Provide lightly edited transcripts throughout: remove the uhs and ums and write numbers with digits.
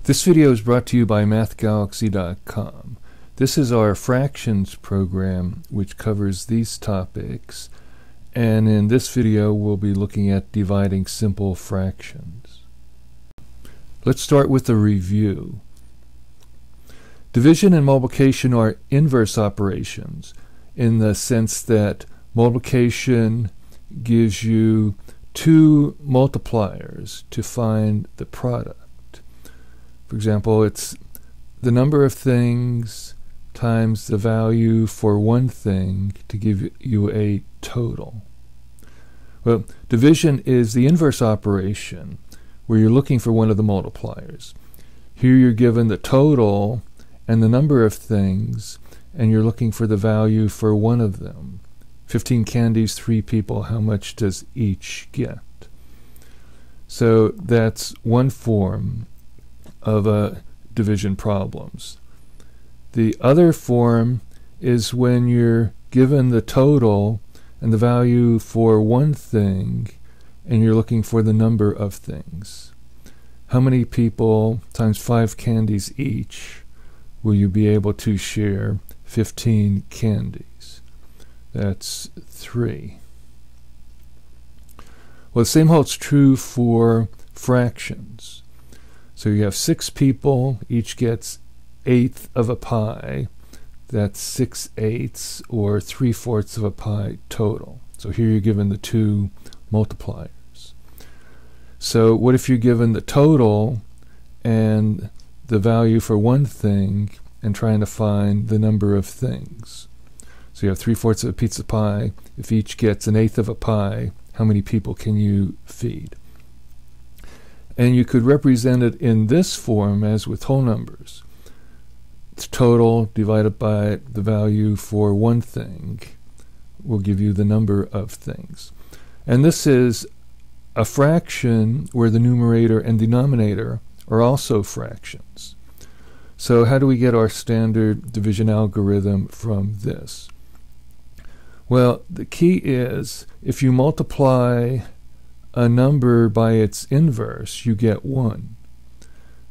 This video is brought to you by MathGalaxy.com. This is our fractions program which covers these topics, and in this video we'll be looking at dividing simple fractions. Let's start with a review. Division and multiplication are inverse operations in the sense that multiplication gives you two multipliers to find the product. For example, it's the number of things times the value for one thing to give you a total. Well, division is the inverse operation where you're looking for one of the multipliers. Here you're given the total and the number of things, and you're looking for the value for one of them. 15 candies, 3 people, how much does each get? So that's one form of division problems. The other form is when you're given the total and the value for one thing and you're looking for the number of things. How many people times 5 candies each will you be able to share 15 candies? That's 3. Well, the same holds true for fractions. So you have 6 people, each gets 1/8 of a pie. That's 6/8 or 3/4 of a pie total. So here you're given the two multipliers. So what if you're given the total and the value for one thing and trying to find the number of things? So you have 3/4 of a pizza pie. If each gets 1/8 of a pie, how many people can you feed? And you could represent it in this form as with whole numbers. It's total divided by the value for one thing will give you the number of things. And this is a fraction where the numerator and denominator are also fractions. So how do we get our standard division algorithm from this? Well, the key is if you multiply a number by its inverse, you get 1.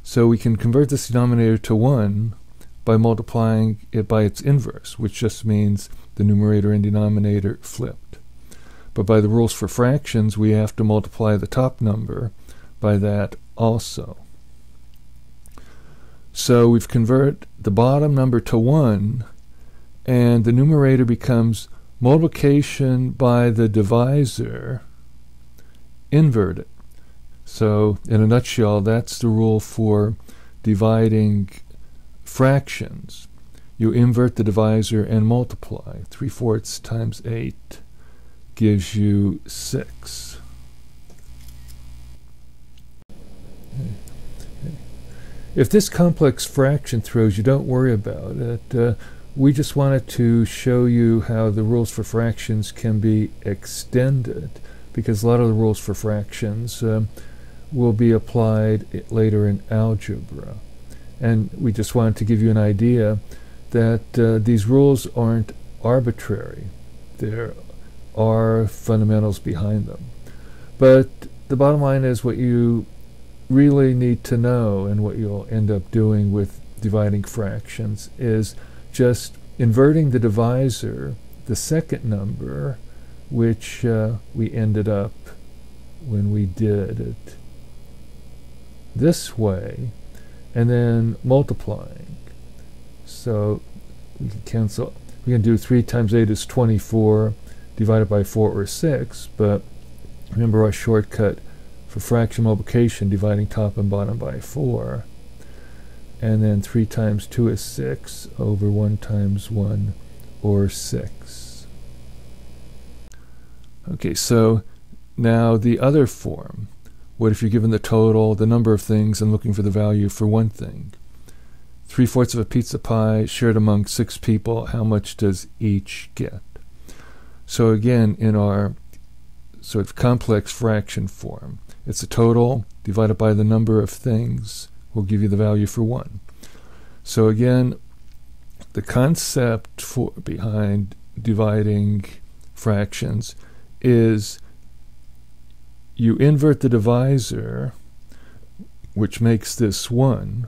So we can convert this denominator to 1 by multiplying it by its inverse, which just means the numerator and denominator flipped. But by the rules for fractions, we have to multiply the top number by that also. So we've converted the bottom number to 1, and the numerator becomes multiplication by the divisor inverted. So in a nutshell, that's the rule for dividing fractions. You invert the divisor and multiply. 3/4 times 8 gives you 6. If this complex fraction throws you, don't worry about it. We just wanted to show you how the rules for fractions can be extended, because a lot of the rules for fractions will be applied later in algebra. And we just wanted to give you an idea that these rules aren't arbitrary. There are fundamentals behind them. But the bottom line is what you really need to know, and what you'll end up doing with dividing fractions, is just inverting the divisor, the second number, which we ended up when we did it this way, and then multiplying. So we can cancel. We can do 3 times 8 is 24 divided by 4 or 6, but remember our shortcut for fraction multiplication, dividing top and bottom by 4. And then 3 times 2 is 6 over 1 times 1, or 6. Okay, so now the other form. What if you're given the total, the number of things, and looking for the value for one thing? 3/4 of a pizza pie shared among 6 people, how much does each get? So again, in our sort of complex fraction form, it's a total divided by the number of things will give you the value for 1. So again, the concept behind dividing fractions is you invert the divisor which makes this 1.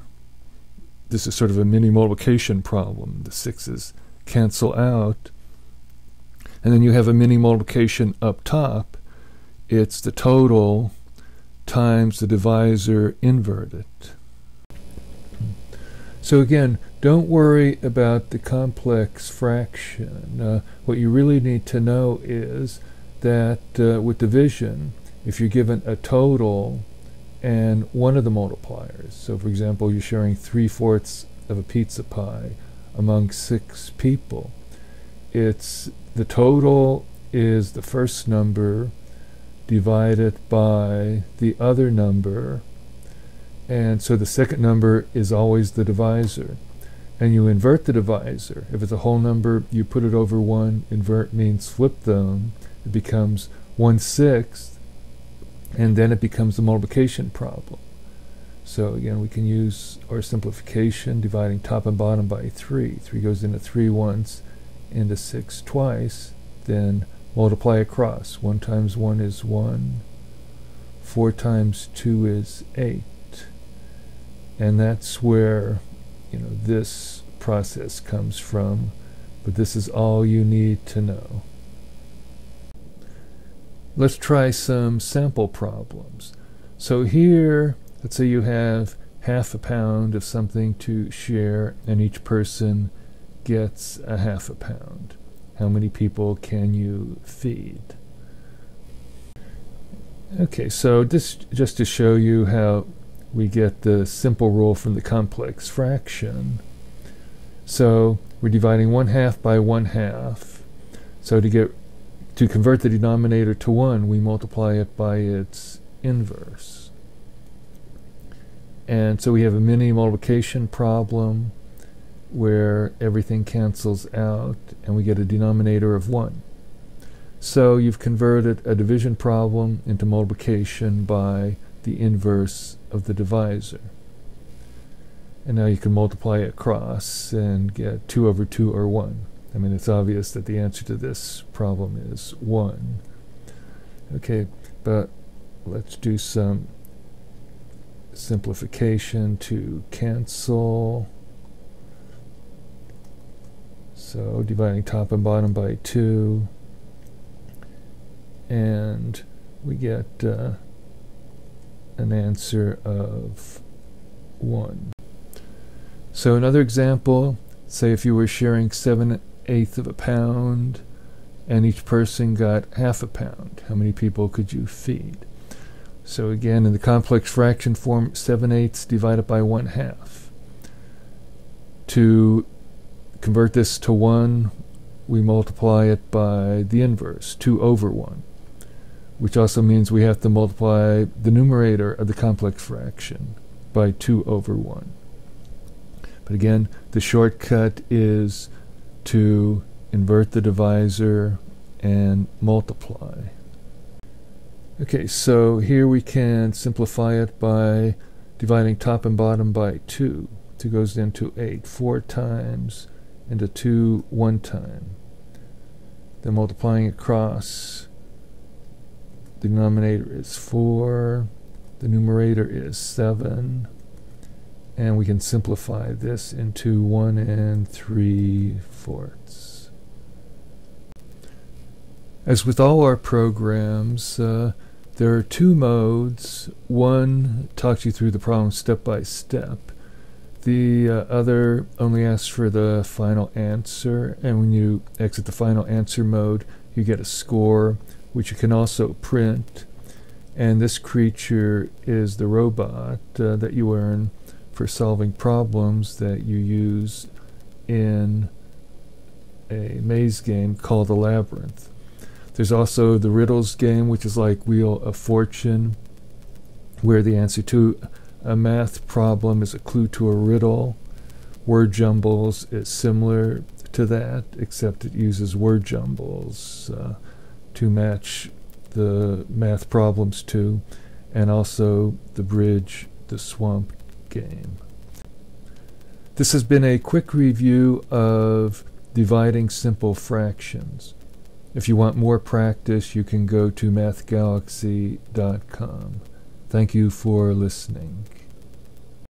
This is sort of a mini multiplication problem. The 6's cancel out. And then you have a mini multiplication up top. It's the total times the divisor inverted. So again, don't worry about the complex fraction. What you really need to know is that with division, if you're given a total and one of the multipliers, so for example, you're sharing 3/4 of a pizza pie among 6 people, it's the total is the first number divided by the other number, and so the second number is always the divisor. And you invert the divisor. If it's a whole number, you put it over 1. Invert means flip them. It becomes 1/6, and then it becomes a multiplication problem. So again, we can use our simplification, dividing top and bottom by 3. 3 goes into 3 once, into 6 twice, then multiply across. 1 times 1 is 1. 4 times 2 is 8. And that's where, this process comes from. But this is all you need to know. Let's try some sample problems. So here, let's say you have half a pound of something to share, and each person gets a half a pound. How many people can you feed? Okay, so this just to show you how we get the simple rule from the complex fraction. So we're dividing 1/2 by 1/2. So to convert the denominator to 1, we multiply it by its inverse. And so we have a mini multiplication problem where everything cancels out and we get a denominator of 1. So you've converted a division problem into multiplication by the inverse of the divisor. And now you can multiply across and get 2 over 2 or 1. I mean, it's obvious that the answer to this problem is 1. Okay, but let's do some simplification to cancel. So dividing top and bottom by 2. And we get an answer of 1. So another example, say if you were sharing 7/8 of a pound and each person got half a pound, how many people could you feed? So again, in the complex fraction form, 7/8 divided by 1/2. To convert this to 1, we multiply it by the inverse, 2 over 1, which also means we have to multiply the numerator of the complex fraction by 2 over 1. But again, the shortcut is to invert the divisor and multiply. Okay, so here we can simplify it by dividing top and bottom by 2. 2 goes into 8 4 times, into 2 1 time. Then multiplying across, the denominator is 4, the numerator is 7, and we can simplify this into 1 3/4. As with all our programs, there are 2 modes. One talks you through the problem step by step. The other only asks for the final answer, and when you exit the final answer mode, you get a score, which you can also print. And this creature is the robot that you earn for solving problems that you use in a maze game called the Labyrinth. There's also the riddles game, which is like Wheel of Fortune, where the answer to a math problem is a clue to a riddle. Word jumbles is similar to that, except it uses word jumbles to match the math problems to, and also the Bridge the Swamp game. This has been a quick review of dividing simple fractions. If you want more practice, you can go to MathGalaxy.com. Thank you for listening.